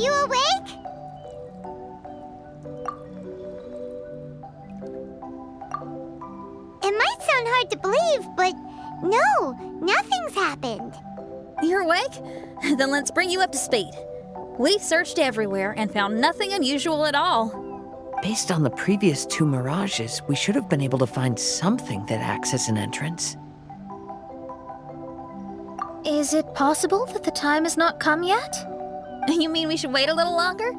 you awake? It might sound hard to believe, but no, nothing's happened. You're awake? Then let's bring you up to speed. We've searched everywhere and found nothing unusual at all. Based on the previous 2 mirages, we should have been able to find something that acts as an entrance. Is it possible that the time has not come yet? You mean we should wait a little longer?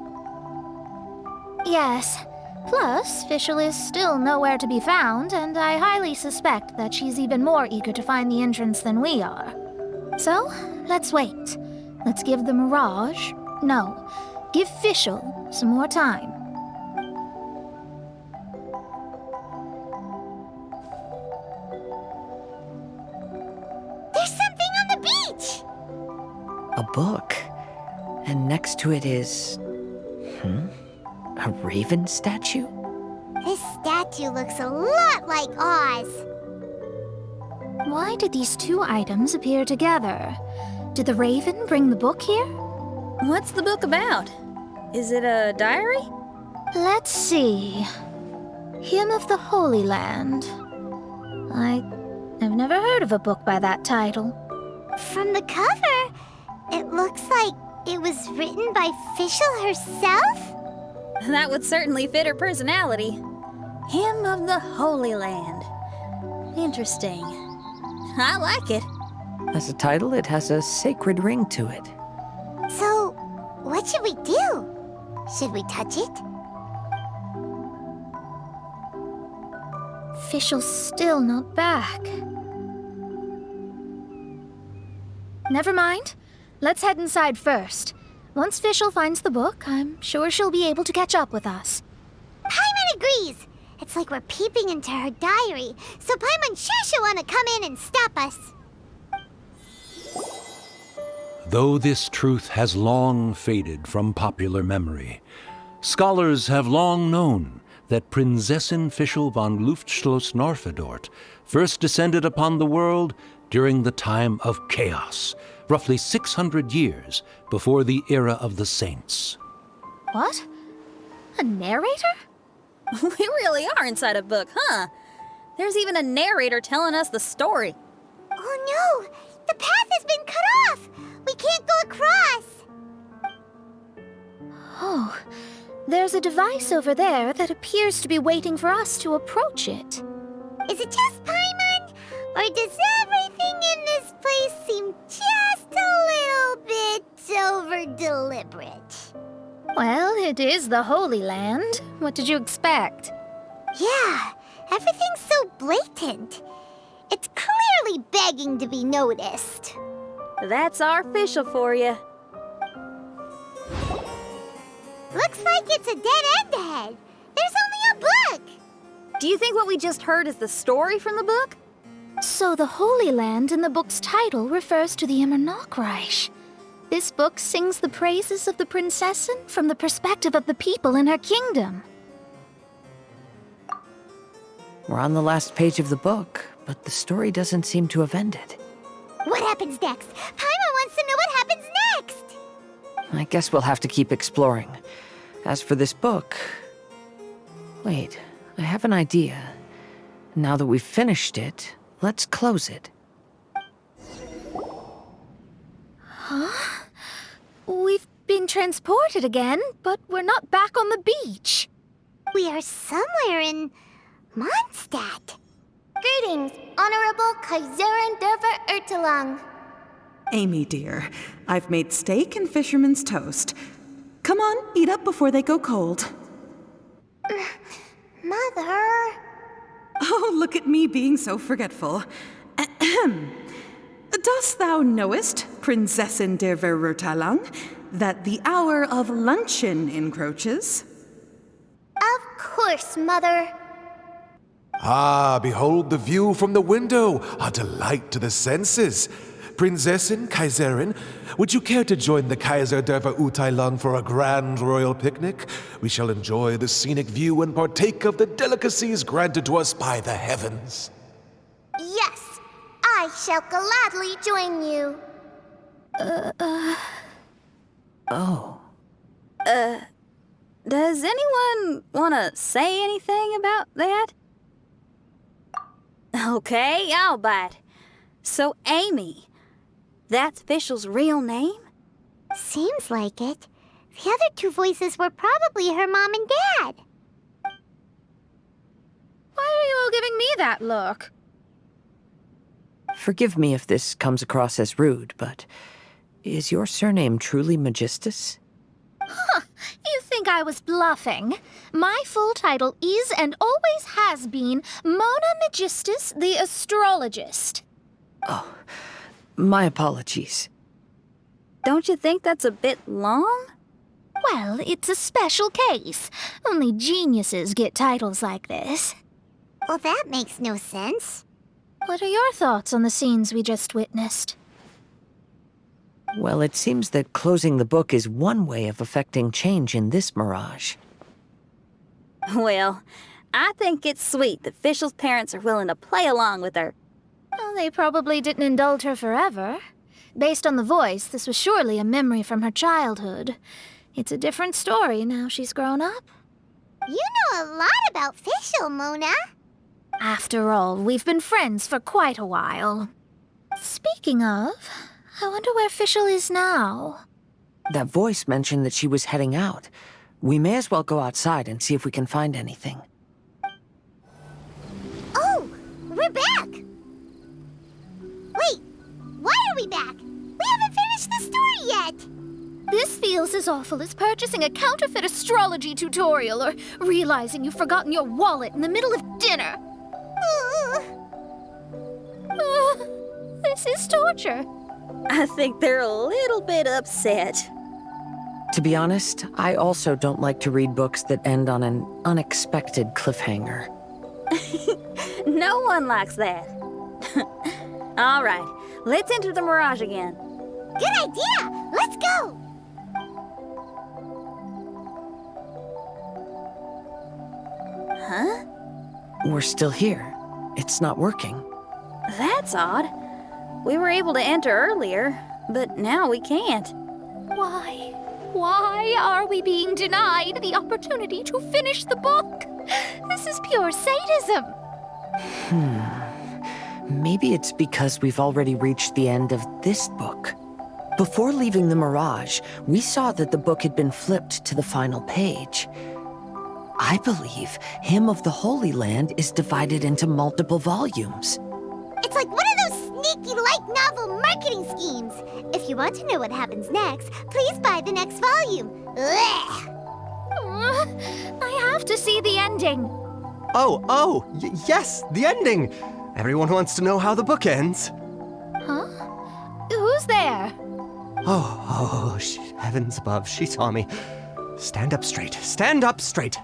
Yes. Plus, Fischl is still nowhere to be found, and I highly suspect that she's even more eager to find the entrance than we are. So, let's wait. Let's give the Mirage... No, give Fischl some more time. There's something on the beach! A book. And next to it is... a raven statue? This statue looks a lot like Oz. Why did these 2 items appear together? Did the raven bring the book here? What's the book about? Is it a diary? Let's see. Hymn of the Holy Land. I've never heard of a book by that title. From the cover, it looks like it was written by Fischl herself? That would certainly fit her personality. Hymn of the Holy Land. Interesting. I like it. As a title, it has a sacred ring to it. So, what should we do? Should we touch it? Fischl's still not back. Never mind. Let's head inside first. Once Fischl finds the book, I'm sure she'll be able to catch up with us. Paimon agrees! It's like we're peeping into her diary, so Paimon's sure she'll want to come in and stop us. Though this truth has long faded from popular memory, scholars have long known that Prinzessin Fischl von Luftschloss-Norfedort first descended upon the world during the time of chaos, roughly 600 years before the era of the saints. What? A narrator? We really are inside a book, huh? There's even a narrator telling us the story. Oh no! The path has been cut off! We can't go across! Oh, there's a device over there that appears to be waiting for us to approach it. Is it just Paimon? Or does everything in this place seem just a little bit over-deliberate? Well, it is the Holy Land. What did you expect? Yeah, everything's so blatant. It's clearly begging to be noticed. That's our Fischl for you. Looks like it's a dead end ahead. There's only a book. Do you think what we just heard is the story from the book? So the Holy Land in the book's title refers to the Immernachtreich. This book sings the praises of the Prinzessin from the perspective of the people in her kingdom. We're on the last page of the book, but the story doesn't seem to have ended. What happens next? Paimon wants to know what happens next. I guess we'll have to keep exploring. As for this book... Wait, I have an idea. Now that we've finished it, let's close it. Huh? We've been transported again, but we're not back on the beach. We are somewhere in Mondstadt. Greetings, Honorable Kaiserin Derver Ertelang. Amy, dear, I've made steak and fisherman's toast. Come on, eat up before they go cold. Mother... Oh, look at me being so forgetful. Ahem. Dost thou knowest, Prinzessin der Verurteilung, that the hour of luncheon encroaches? Of course, Mother. Ah, behold the view from the window, a delight to the senses. Prinzessin, Kaiserin, would you care to join the Kaiser der Verurteilung for a grand royal picnic? We shall enjoy the scenic view and partake of the delicacies granted to us by the heavens. Yes, I shall gladly join you. Oh. Does anyone want to say anything about that? Okay, I'll bite. So, Amy, that's Fischl's real name? Seems like it. The other two voices were probably her mom and dad. Why are you all giving me that look? Forgive me if this comes across as rude, but is your surname truly Magistus? You think I was bluffing? My full title is and always has been Mona Magistus the Astrologist. Oh, my apologies. Don't you think that's a bit long? Well, it's a special case. Only geniuses get titles like this. Well, that makes no sense. What are your thoughts on the scenes we just witnessed? Well, it seems that closing the book is one way of affecting change in this mirage. Well, I think it's sweet that Fischl's parents are willing to play along with her. Well, they probably didn't indulge her forever. Based on the voice, this was surely a memory from her childhood. It's a different story now she's grown up. You know a lot about Fischl, Mona. After all, we've been friends for quite a while. Speaking of, I wonder where Fischl is now. That voice mentioned that she was heading out. We may as well go outside and see if we can find anything. Oh, we're back! Wait, why are we back? We haven't finished the story yet! This feels as awful as purchasing a counterfeit astrology tutorial or realizing you've forgotten your wallet in the middle of dinner. This is torture. I think they're a little bit upset. To be honest, I also don't like to read books that end on an unexpected cliffhanger. No one likes that. All right, let's enter the mirage again. Good idea! Let's go! Huh? We're still here. It's not working. That's odd. We were able to enter earlier, but now we can't. Why? Why are we being denied the opportunity to finish the book? This is pure sadism. Maybe it's because we've already reached the end of this book. Before leaving the mirage, we saw that the book had been flipped to the final page. I believe Hymn of the Holy Land is divided into multiple volumes. It's like one of those sneaky light novel marketing schemes. If you want to know what happens next, please buy the next volume. Ugh. I have to see the ending. Yes, the ending. Everyone wants to know how the book ends. Huh? Who's there? Heavens above, she saw me. Stand up straight, stand up straight.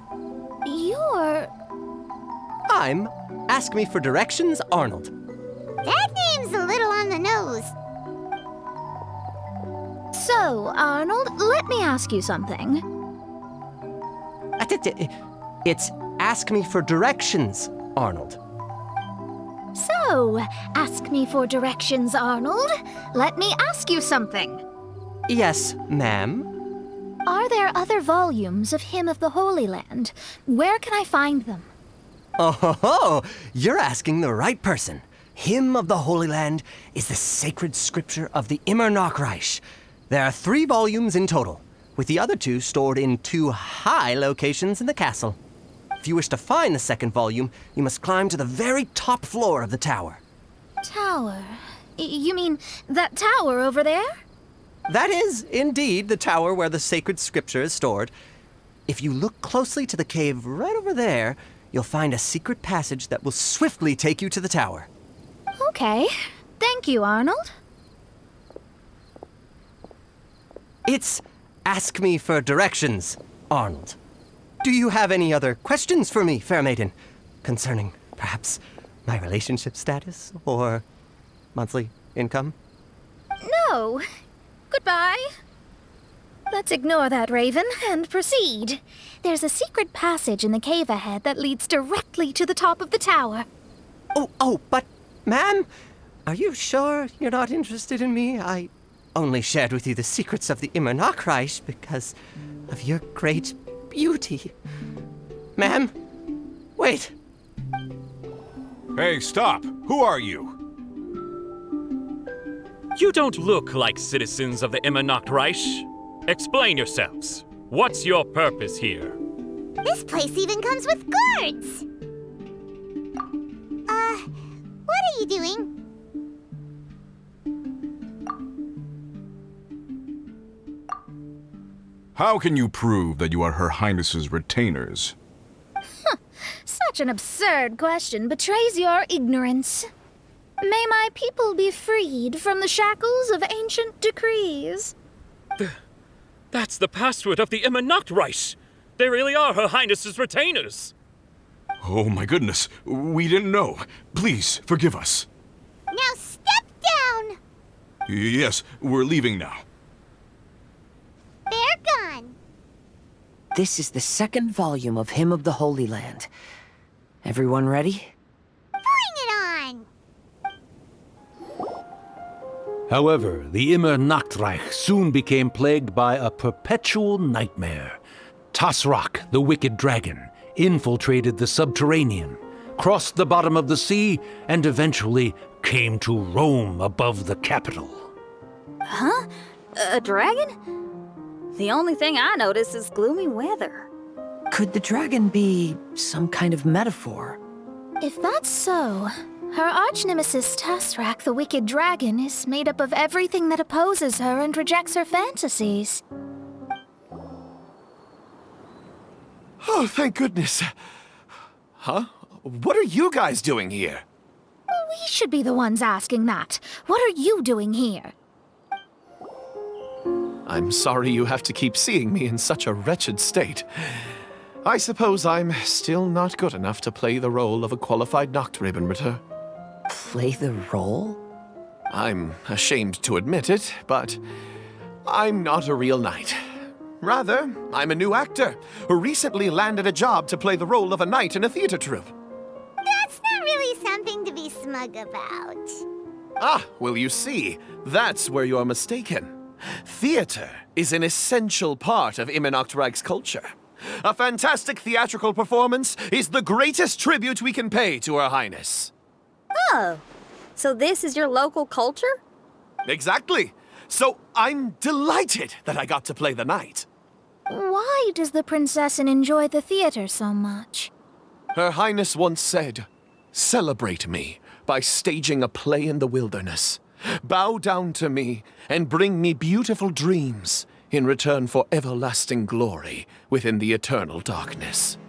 You're... I'm Ask Me for Directions, Arnold. That name's a little on the nose. So, Arnold, let me ask you something. It's Ask Me for Directions, Arnold. So, ask me for directions, Arnold. Let me ask you something. Yes, ma'am. Are there other volumes of Hymn of the Holy Land? Where can I find them? Oh, you're asking the right person. Hymn of the Holy Land is the sacred scripture of the Immernachtreich. There are 3 volumes in total, with the other 2 stored in 2 high locations in the castle. If you wish to find the second volume, you must climb to the very top floor of the tower. Tower? You mean that tower over there? That is, indeed, the tower where the sacred scripture is stored. If you look closely to the cave right over there, you'll find a secret passage that will swiftly take you to the tower. Okay. Thank you, Arnold. It's Ask Me for Directions, Arnold. Do you have any other questions for me, fair maiden? Concerning, perhaps, my relationship status or monthly income? No. Goodbye. Let's ignore that, Raven, and proceed. There's a secret passage in the cave ahead that leads directly to the top of the tower. But, ma'am, are you sure you're not interested in me? only shared with you the secrets of the Immernachtreich because of your great beauty. Ma'am, wait. Hey, stop! Who are you? You don't look like citizens of the Immernachtreich. Explain yourselves. What's your purpose here? This place even comes with guards! What are you doing? How can you prove that you are Her Highness's retainers? Such an absurd question betrays your ignorance. May my people be freed from the shackles of ancient decrees. That's the password of the Immernachtreich. They really are Her Highness's retainers. Oh my goodness, we didn't know. Please, forgive us. Now step down! Yes, we're leaving now. They're gone. This is the second volume of Hymn of the Holy Land. Everyone ready? Bring it on! However, the Immernachtreich soon became plagued by a perpetual nightmare. Tasrak, the wicked dragon, infiltrated the subterranean, crossed the bottom of the sea, and eventually came to roam above the capital. Huh? A dragon? The only thing I notice is gloomy weather. Could the dragon be some kind of metaphor? If that's so, her arch-nemesis Tasrak, the wicked dragon, is made up of everything that opposes her and rejects her fantasies. Oh, thank goodness. Huh? What are you guys doing here? We should be the ones asking that. What are you doing here? I'm sorry you have to keep seeing me in such a wretched state. I suppose I'm still not good enough to play the role of a qualified Nachtrebenritter. Play the role? I'm ashamed to admit it, but I'm not a real knight. Rather, I'm a new actor who recently landed a job to play the role of a knight in a theater troupe. That's not really something to be smug about. Ah, well, you see, that's where you're mistaken. Theater is an essential part of Immernachtreich's culture. A fantastic theatrical performance is the greatest tribute we can pay to Her Highness. Oh, so this is your local culture? Exactly. So I'm delighted that I got to play the knight. Why does the princessin enjoy the theater so much? Her Highness once said, "Celebrate me by staging a play in the wilderness. Bow down to me and bring me beautiful dreams in return for everlasting glory within the eternal darkness."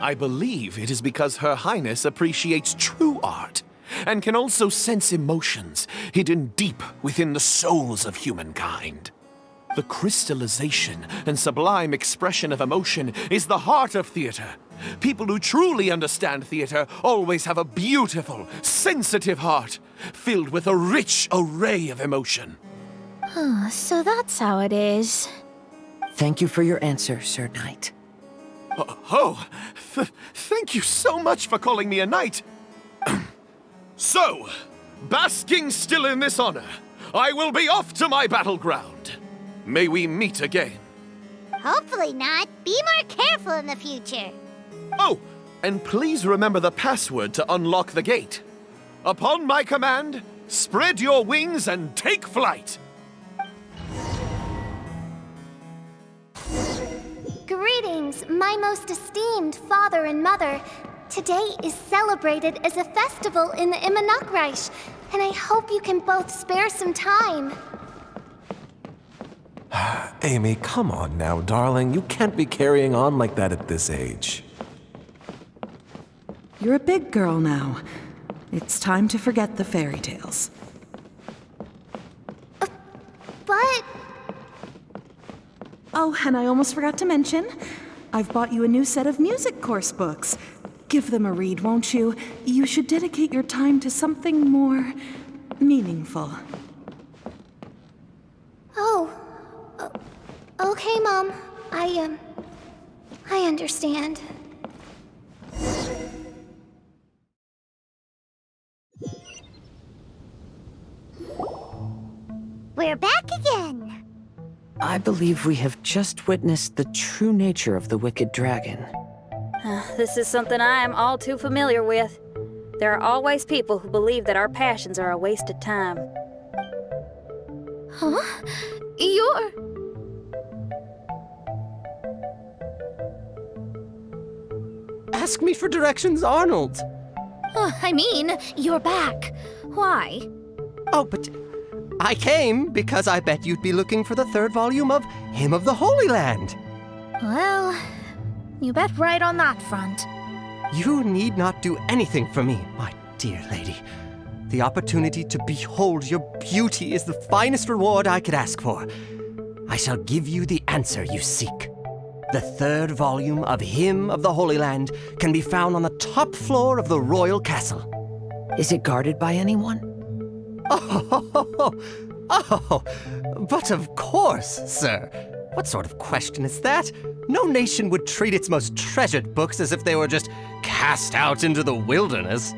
I believe it is because Her Highness appreciates true art and can also sense emotions hidden deep within the souls of humankind. The crystallization and sublime expression of emotion is the heart of theater. People who truly understand theater always have a beautiful, sensitive heart, filled with a rich array of emotion. So that's how it is. Thank you for your answer, Sir Knight. Thank you so much for calling me a knight. So, basking still in this honor, I will be off to my battleground. May we meet again. Hopefully not. Be more careful in the future. Oh, and please remember the password to unlock the gate. Upon my command, spread your wings and take flight. Greetings, my most esteemed father and mother. Today is celebrated as a festival in the Immernachtreich, and I hope you can both spare some time. Amy, come on now, darling. You can't be carrying on like that at this age. You're a big girl now. It's time to forget the fairy tales. But... Oh, and I almost forgot to mention, I've bought you a new set of music course books. Give them a read, won't you? You should dedicate your time to something more meaningful. Okay, Mom. I understand. We're back again. I believe we have just witnessed the true nature of the wicked dragon. This is something I am all too familiar with. There are always people who believe that our passions are a waste of time. Huh? You're... Ask me for directions, Arnold. I mean, you're back. Why? Oh, but I came because I bet you'd be looking for the third volume of Hymn of the Holy Land. Well, you bet right on that front. You need not do anything for me, my dear lady. The opportunity to behold your beauty is the finest reward I could ask for. I shall give you the answer you seek. The third volume of Hymn of the Holy Land can be found on the top floor of the royal castle. Is it guarded by anyone? Oh, but of course, sir. What sort of question is that? No nation would treat its most treasured books as if they were just cast out into the wilderness.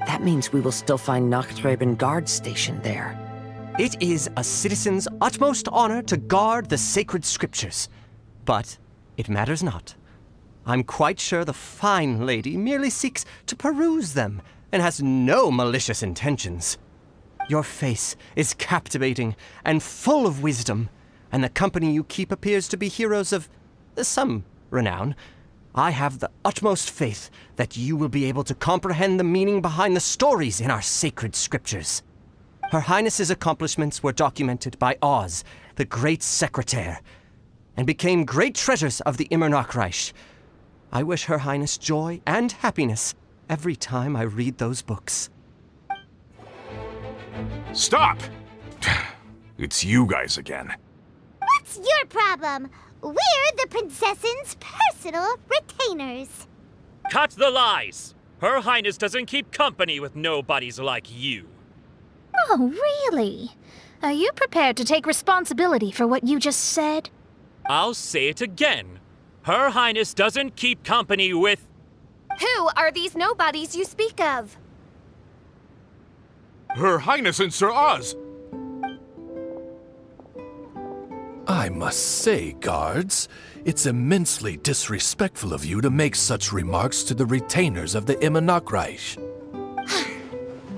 That means we will still find Nachtreibin guards stationed there. It is a citizen's utmost honor to guard the sacred scriptures. But it matters not. I'm quite sure the fine lady merely seeks to peruse them and has no malicious intentions. Your face is captivating and full of wisdom, and the company you keep appears to be heroes of some renown. I have the utmost faith that you will be able to comprehend the meaning behind the stories in our sacred scriptures. Her Highness's accomplishments were documented by Oz, the great secretaire, and became great treasures of the Immernachtreich. I wish Her Highness joy and happiness every time I read those books. Stop! It's you guys again. What's your problem? We're the princess's personal retainers. Cut the lies! Her Highness doesn't keep company with nobodies like you. Oh, really? Are you prepared to take responsibility for what you just said? I'll say it again. Her Highness doesn't keep company with... Who are these nobodies you speak of? Her Highness and Sir Oz! I must say, guards, it's immensely disrespectful of you to make such remarks to the retainers of the Immernachtreich.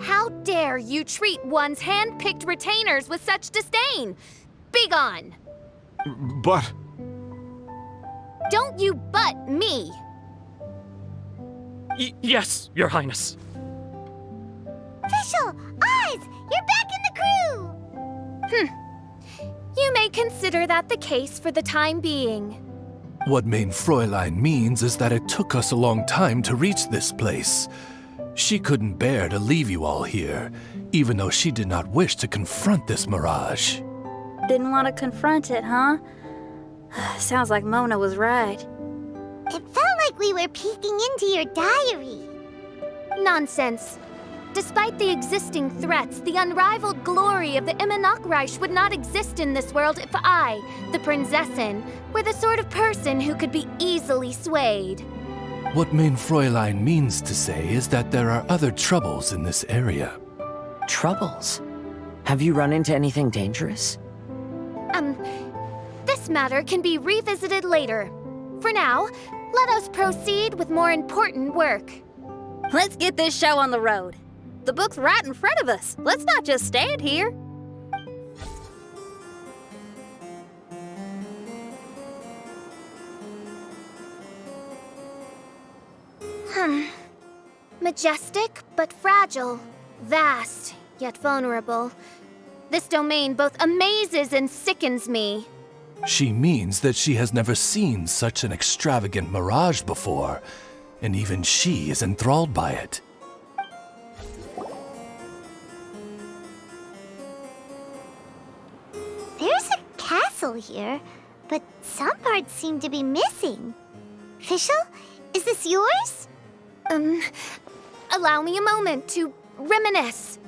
How dare you treat one's hand-picked retainers with such disdain? Begone! But... Don't you butt me! Yes, Your Highness. Official, Oz, you're back in the crew! You may consider that the case for the time being. What Mein Fräulein means is that it took us a long time to reach this place. She couldn't bear to leave you all here, even though she did not wish to confront this mirage. Didn't want to confront it, huh? Sounds like Mona was right. It felt like we were peeking into your diary. Nonsense. Despite the existing threats, the unrivaled glory of the Immernachtreich would not exist in this world if I, the Prinzessin, were the sort of person who could be easily swayed. What Mein Fräulein means to say is that there are other troubles in this area. Troubles? Have you run into anything dangerous? This matter can be revisited later. For now, let us proceed with more important work. Let's get this show on the road. The book's right in front of us. Let's not just stand here. Majestic but fragile. Vast yet vulnerable. This domain both amazes and sickens me. She means that she has never seen such an extravagant mirage before, and even she is enthralled by it. There's a castle here, but some parts seem to be missing. Official, is this yours? Allow me a moment to reminisce.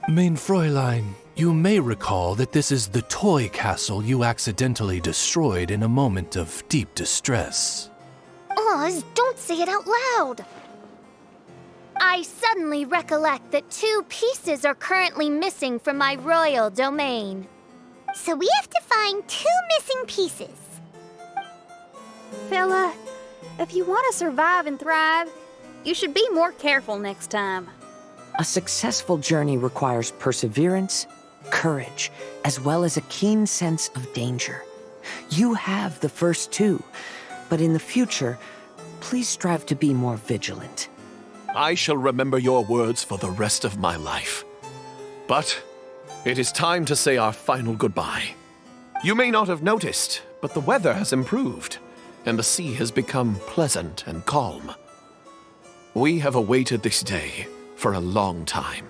Mein Fräulein, you may recall that this is the toy castle you accidentally destroyed in a moment of deep distress. Oz, don't say it out loud. I suddenly recollect that 2 pieces are currently missing from my royal domain. So we have to find 2 missing pieces. Fella, if you want to survive and thrive, you should be more careful next time. A successful journey requires perseverance, courage, as well as a keen sense of danger. You have the first 2, but in the future, please strive to be more vigilant. I shall remember your words for the rest of my life. But it is time to say our final goodbye. You may not have noticed, but the weather has improved, and the sea has become pleasant and calm. We have awaited this day for a long time.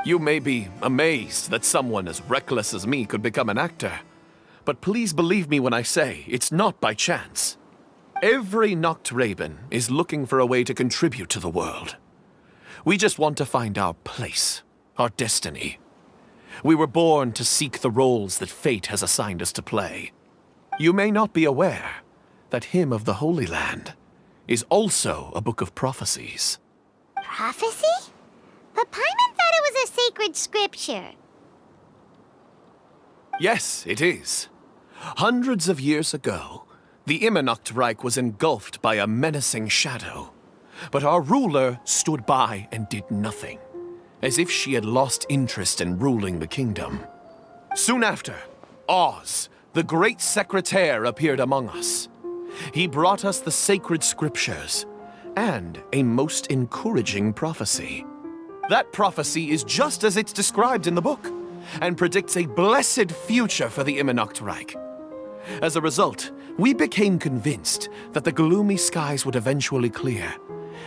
You may be amazed that someone as reckless as me could become an actor, but please believe me when I say it's not by chance. Every Nachtraben is looking for a way to contribute to the world. We just want to find our place, our destiny. We were born to seek the roles that fate has assigned us to play. You may not be aware that Hymn of the Holy Land is also a book of prophecies. Prophecy? But Paimon thought it was a sacred scripture. Yes, it is. Hundreds of years ago, the Immernachtreich was engulfed by a menacing shadow. But our ruler stood by and did nothing, as if she had lost interest in ruling the kingdom. Soon after, Oz, the great secretaire, appeared among us. He brought us the sacred scriptures and a most encouraging prophecy. That prophecy is just as it's described in the book, and predicts a blessed future for the Immernachtreich. As a result, we became convinced that the gloomy skies would eventually clear,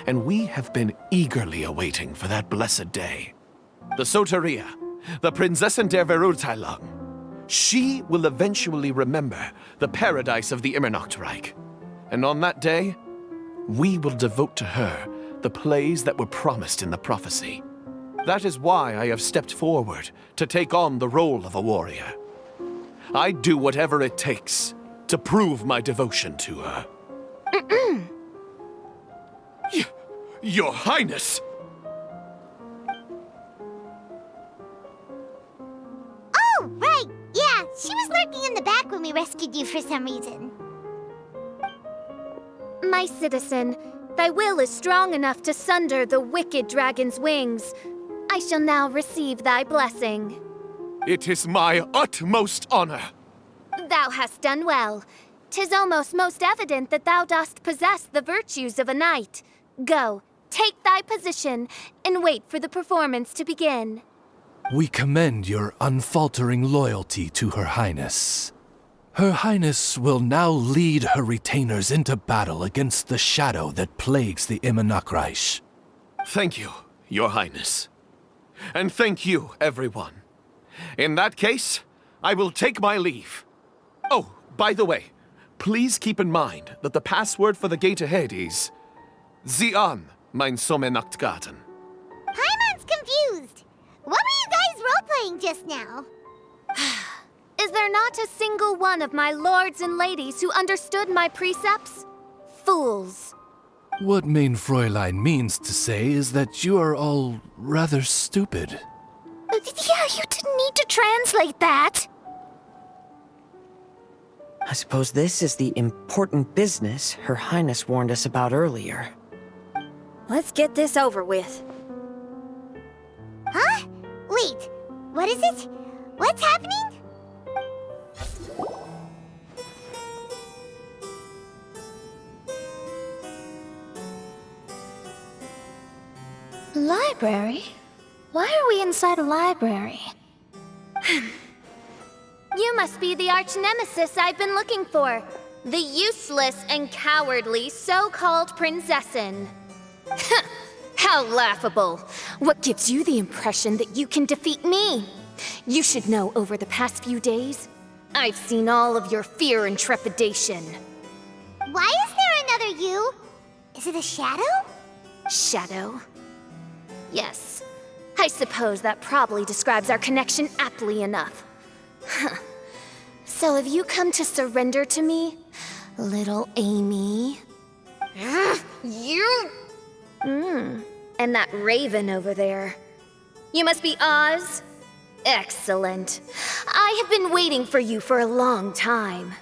and we have been eagerly awaiting for that blessed day. The Soteria, the Prinzessin der Verurteilung, she will eventually remember the paradise of the Immernachtreich, and on that day, we will devote to her the plays that were promised in the prophecy. That is why I have stepped forward to take on the role of a warrior. I'd do whatever it takes to prove my devotion to her. Your Highness! Oh, right! Yeah, she was lurking in the back when we rescued you for some reason. My citizen, thy will is strong enough to sunder the wicked dragon's wings. I shall now receive thy blessing. It is my utmost honor. Thou hast done well. 'Tis almost most evident that thou dost possess the virtues of a knight. Go, take thy position, and wait for the performance to begin. We commend your unfaltering loyalty to Her Highness. Her Highness will now lead her retainers into battle against the shadow that plagues the Immernachtreich. Thank you, Your Highness. And thank you, everyone. In that case, I will take my leave. Oh, by the way, please keep in mind that the password for the gate ahead is Zian, mein Sommernachtgarten. Paimon's confused. What were you guys role-playing just now? Is there not a single one of my lords and ladies who understood my precepts? Fools. What mein Fräulein means to say is that you are all rather stupid. Yeah, you didn't need to translate that. I suppose this is the important business Her Highness warned us about earlier. Let's get this over with. Huh? Wait, what is it? What's happening? Library? Why are we inside a library? You must be the arch-nemesis I've been looking for. The useless and cowardly so-called Prinzessin. How laughable. What gives you the impression that you can defeat me? You should know over the past few days, I've seen all of your fear and trepidation. Why is there another you? Is it a shadow? Shadow? Yes. I suppose that probably describes our connection aptly enough. So have you come to surrender to me, little Amy? You? And that raven over there. You must be Oz? Excellent. I have been waiting for you for a long time.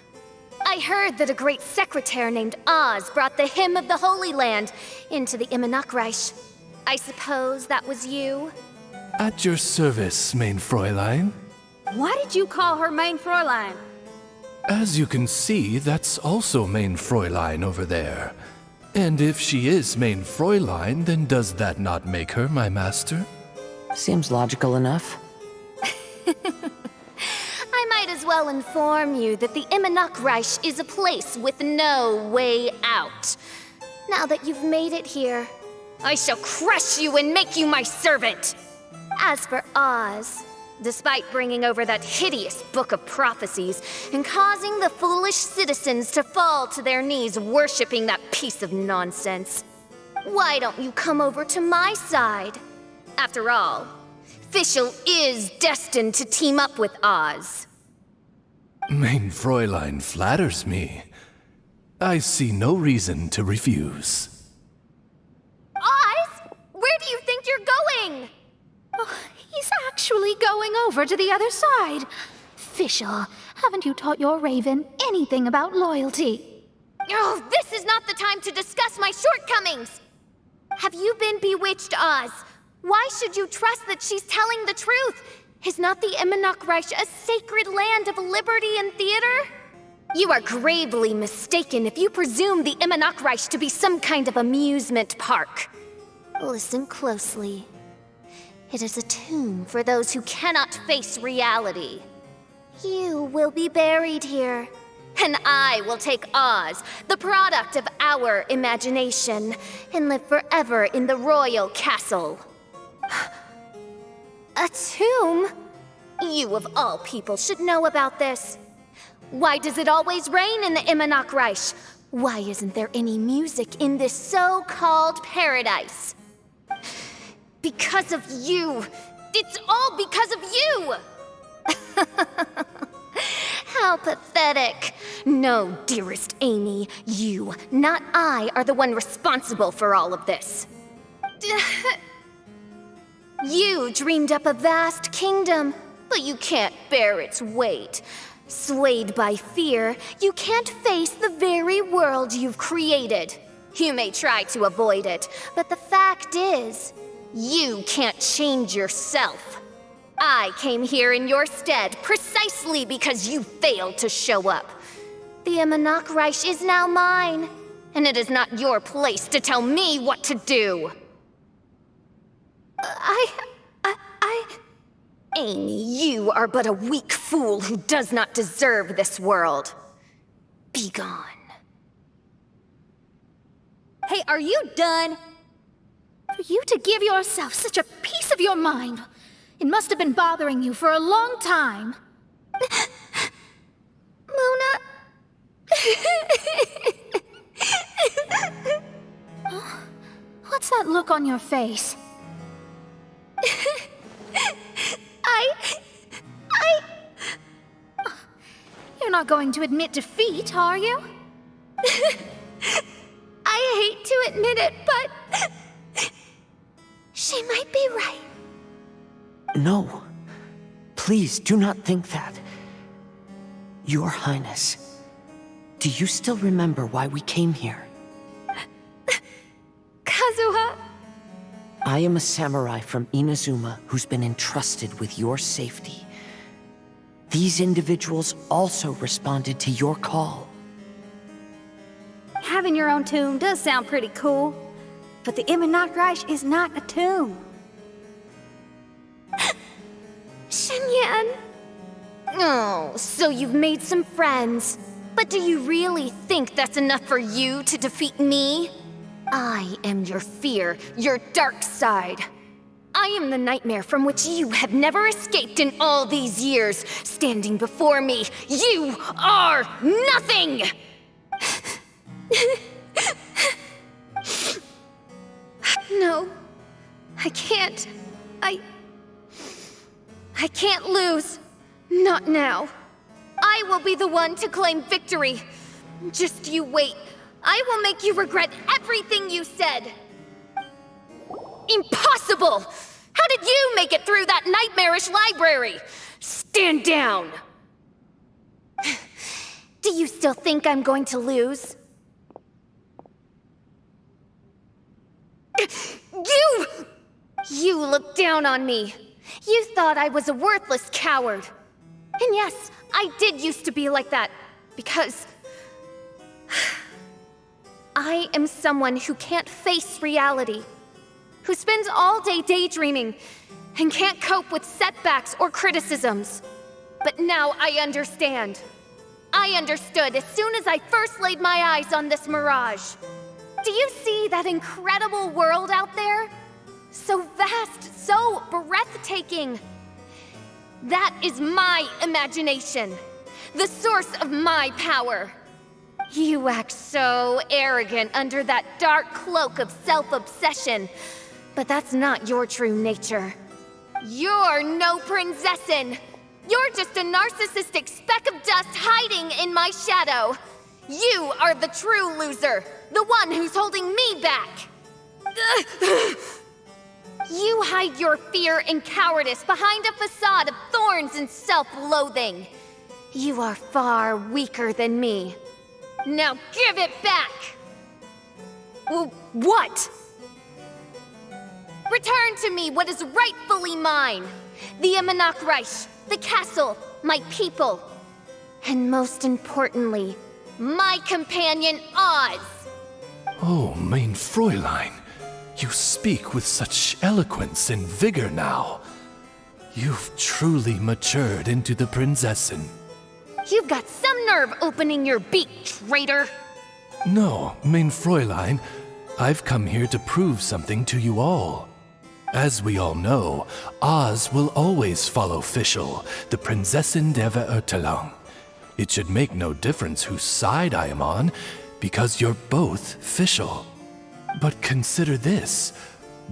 I heard that a great secretary named Oz brought the Hymn of the Holy Land into the Immernachtreich. I suppose that was you? At your service, mein Fräulein. Why did you call her Mein Fräulein? As you can see, that's also mein Fräulein over there. And if she is mein Fräulein, then does that not make her my master? Seems logical enough. I might as well inform you that the Immernachtreich is a place with no way out. Now that you've made it here, I shall crush you and make you my servant! As for Oz, despite bringing over that hideous book of prophecies and causing the foolish citizens to fall to their knees worshipping that piece of nonsense, why don't you come over to my side? After all, Fischl is destined to team up with Oz. Mein Fräulein flatters me. I see no reason to refuse. Oz? Where do you think you're going? Oh, he's actually going over to the other side. Fischl, haven't you taught your raven anything about loyalty? Oh, this is not the time to discuss my shortcomings! Have you been bewitched, Oz? Why should you trust that she's telling the truth? Is not the Immernachtreich a sacred land of liberty and theater? You are gravely mistaken if you presume the Immernachtreich to be some kind of amusement park. Listen closely. It is a tomb for those who cannot face reality. You will be buried here, and I will take Oz, the product of our imagination, and live forever in the royal castle. A tomb? You of all people should know about this. Why does it always rain in the Immernachtreich? Why isn't there any music in this so-called paradise? Because of you! It's all because of you! How pathetic. No, dearest Amy, you, not I, are the one responsible for all of this. You dreamed up a vast kingdom, but you can't bear its weight. Swayed by fear, you can't face the very world you've created. You may try to avoid it, but the fact is, you can't change yourself. I came here in your stead precisely because you failed to show up. The Immernachtreich is now mine, and it is not your place to tell me what to do. Amy, you are but a weak fool who does not deserve this world. Be gone. Hey, are you done? For you to give yourself such a piece of your mind, it must have been bothering you for a long time. Mona. What's that look on your face? You're not going to admit defeat, are you? I hate to admit it, but she might be right. No. Please do not think that. Your Highness, do you still remember why we came here? Kazuha. I am a samurai from Inazuma who's been entrusted with your safety. These individuals also responded to your call. Having your own tomb does sound pretty cool, but the Immernachtreich is not a tomb. Shenyan. Oh, so you've made some friends. But do you really think that's enough for you to defeat me? I am your fear, your dark side. I am the nightmare from which you have never escaped in all these years. Standing before me, you are nothing! No, I can't. I can't lose. Not now. I will be the one to claim victory. Just you wait. I will make you regret everything you said. Impossible! How did you make make it through that nightmarish library! Stand down! Do you still think I'm going to lose? You looked down on me. You thought I was a worthless coward. And yes, I did used to be like that, because I am someone who can't face reality, who spends all day daydreaming and can't cope with setbacks or criticisms. But now I understand. I understood as soon as I first laid my eyes on this mirage. Do you see that incredible world out there? So vast, so breathtaking. That is my imagination, the source of my power. You act so arrogant under that dark cloak of self-obsession, but that's not your true nature. You're no Princessin. You're just a narcissistic speck of dust hiding in my shadow. You are the true loser, the one who's holding me back. You hide your fear and cowardice behind a facade of thorns and self-loathing. You are far weaker than me. Now give it back! What? Return to me what is rightfully mine. The Immernachtreich, the castle, my people. And most importantly, my companion Oz. Oh, mein Fräulein, you speak with such eloquence and vigor now. You've truly matured into the Princessin. You've got some nerve opening your beak, traitor! No, mein Fräulein, I've come here to prove something to you all. As we all know, Oz will always follow Fischl, the Prinzessin der Verurteilung. It should make no difference whose side I am on, because you're both Fischl. But consider this.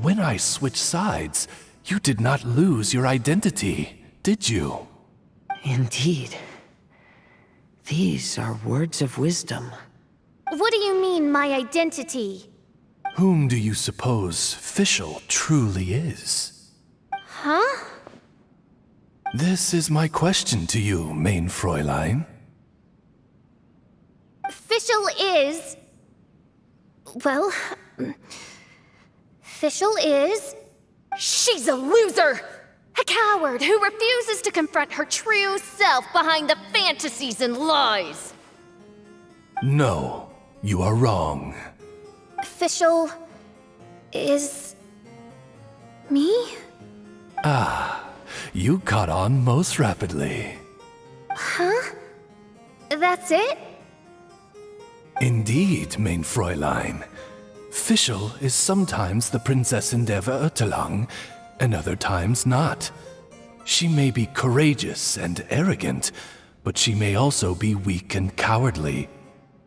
When I switched sides, you did not lose your identity, did you? Indeed. These are words of wisdom. What do you mean, my identity? Whom do you suppose Fischl truly is? Huh? This is my question to you, mein Fräulein. Fischl is... Well... Fischl is... She's a loser! A coward who refuses to confront her true self behind the fantasies and lies! No, you are wrong. Fischl is... me? Ah, you caught on most rapidly. Huh? That's it? Indeed, mein Fräulein. Fischl is sometimes the Prinzessin der Verurteilung, and other times not. She may be courageous and arrogant, but she may also be weak and cowardly.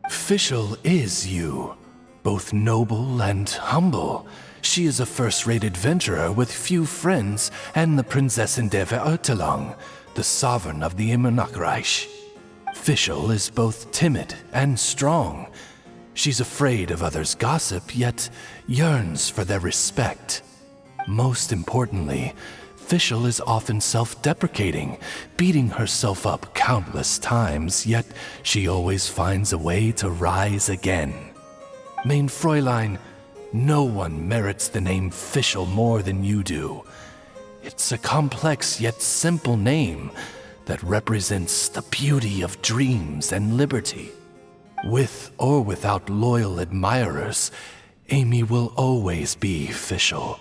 Fischl is you, both noble and humble. She is a first-rate adventurer with few friends and the Prinzessin der Verurteilung, the sovereign of the Immernachtreich. Fischl is both timid and strong. She's afraid of others' gossip, yet yearns for their respect. Most importantly, Fischl is often self-deprecating, beating herself up countless times, yet she always finds a way to rise again. Mein Fräulein, no one merits the name Fischl more than you do. It's a complex yet simple name that represents the beauty of dreams and liberty. With or without loyal admirers, Amy will always be Fischl.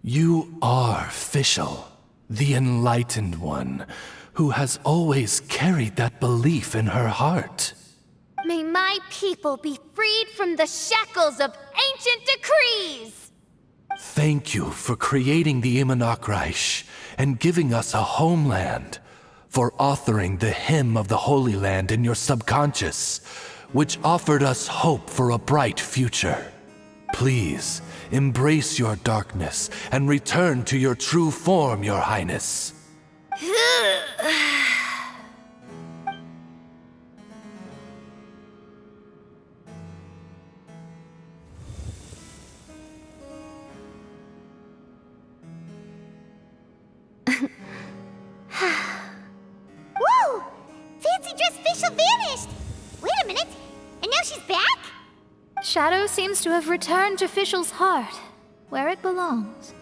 You are Fischl, the enlightened one, who has always carried that belief in her heart. May my people be freed from the shackles of ancient decrees! Thank you for creating the Immernachtreich and giving us a homeland, for authoring the hymn of the Holy Land in your subconscious, which offered us hope for a bright future. Please, embrace your darkness and return to your true form, Your Highness. Fischl vanished! Wait a minute, and now she's back? Shadow seems to have returned to Fischl's heart, where it belongs.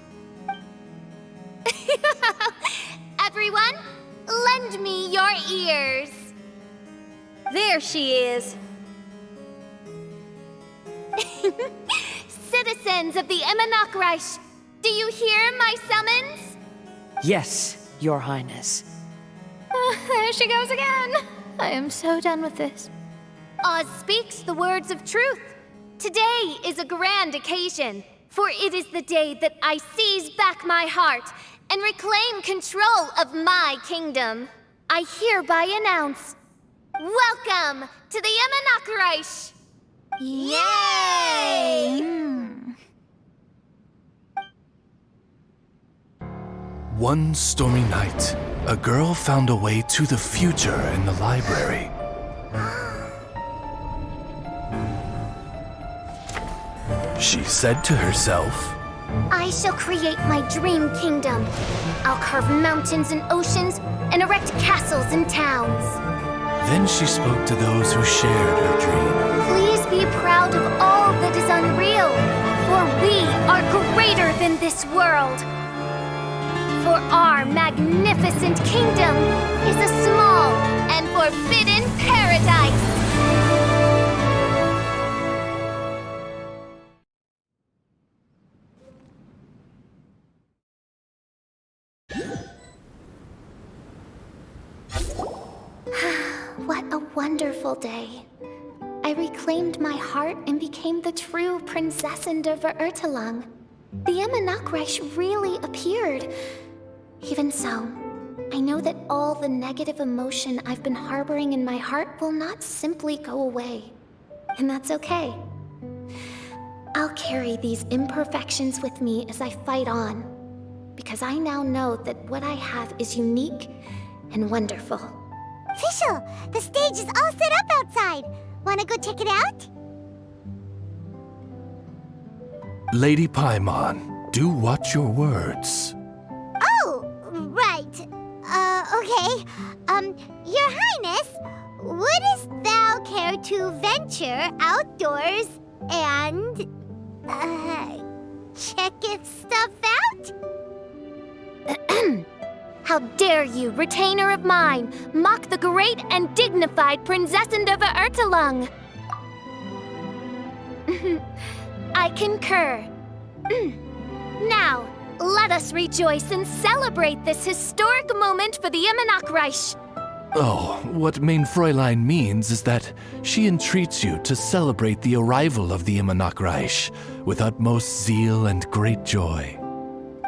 Everyone, lend me your ears. There she is. Citizens of the Immernachtreich, do you hear my summons? Yes, Your Highness. There she goes again. I am so done with this. Oz speaks the words of truth. Today is a grand occasion, for it is the day that I seize back my heart and reclaim control of my kingdom. I hereby announce, welcome to the Immernachtreich! Yay! One stormy night, a girl found a way to the future in the library. She said to herself, I shall create my dream kingdom. I'll carve mountains and oceans and erect castles and towns. Then she spoke to those who shared her dream. Please be proud of all that is unreal, for we are greater than this world. For our magnificent kingdom is a small and forbidden paradise. What a wonderful day. I reclaimed my heart and became the true Prinzessin der Verurteilung. The Immernachtreich really appeared. Even so, I know that all the negative emotion I've been harboring in my heart will not simply go away. And that's okay. I'll carry these imperfections with me as I fight on, because I now know that what I have is unique and wonderful. Fischl, the stage is all set up outside. Wanna go check it out? Lady Paimon, do watch your words. Oh, right. Okay. Your Highness, wouldst thou care to venture outdoors and, checketh stuff out? How dare you, retainer of mine, mock the great and dignified Prinzessin der Verurteilung? I concur. Now, let us rejoice and celebrate this historic moment for the Immernachtreich. Oh, what Mein Fräulein means is that she entreats you to celebrate the arrival of the Immernachtreich with utmost zeal and great joy.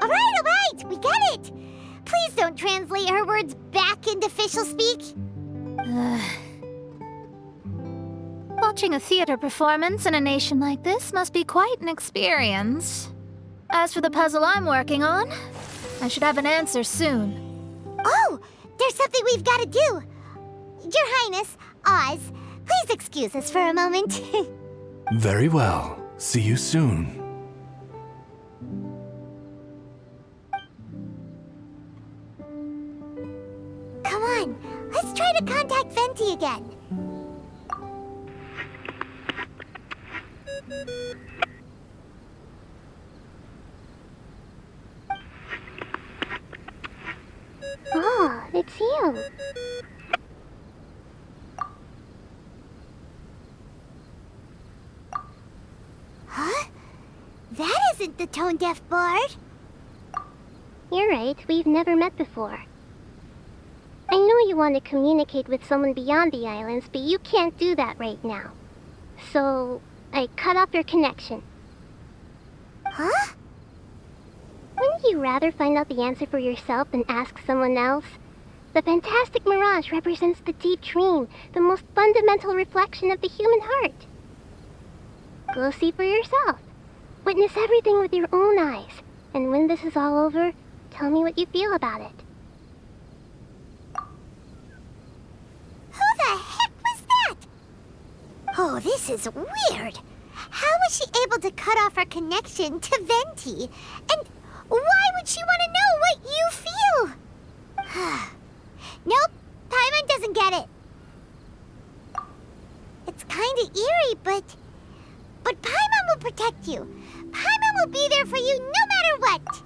All right, we get it. Please don't translate her words back into Fischl speak. Watching a theater performance in a nation like this must be quite an experience. As for the puzzle I'm working on, I should have an answer soon. Oh, there's something we've got to do. Your Highness, Oz, please excuse us for a moment. Very well. See you soon. Come on, let's try to contact Venti again. Oh, it's you. Huh? That isn't the tone-deaf bard. You're right, we've never met before. I know you want to communicate with someone beyond the islands, but you can't do that right now. So, I cut off your connection. Huh? Wouldn't you rather find out the answer for yourself than ask someone else? The fantastic mirage represents the deep dream, the most fundamental reflection of the human heart. Go see for yourself. Witness everything with your own eyes. And when this is all over, tell me what you feel about it. Who the heck was that? Oh, this is weird. How was she able to cut off her connection to Venti? And why would she want to know what you feel? Nope, Paimon doesn't get it. protect you. Paimon will be there for you no matter what.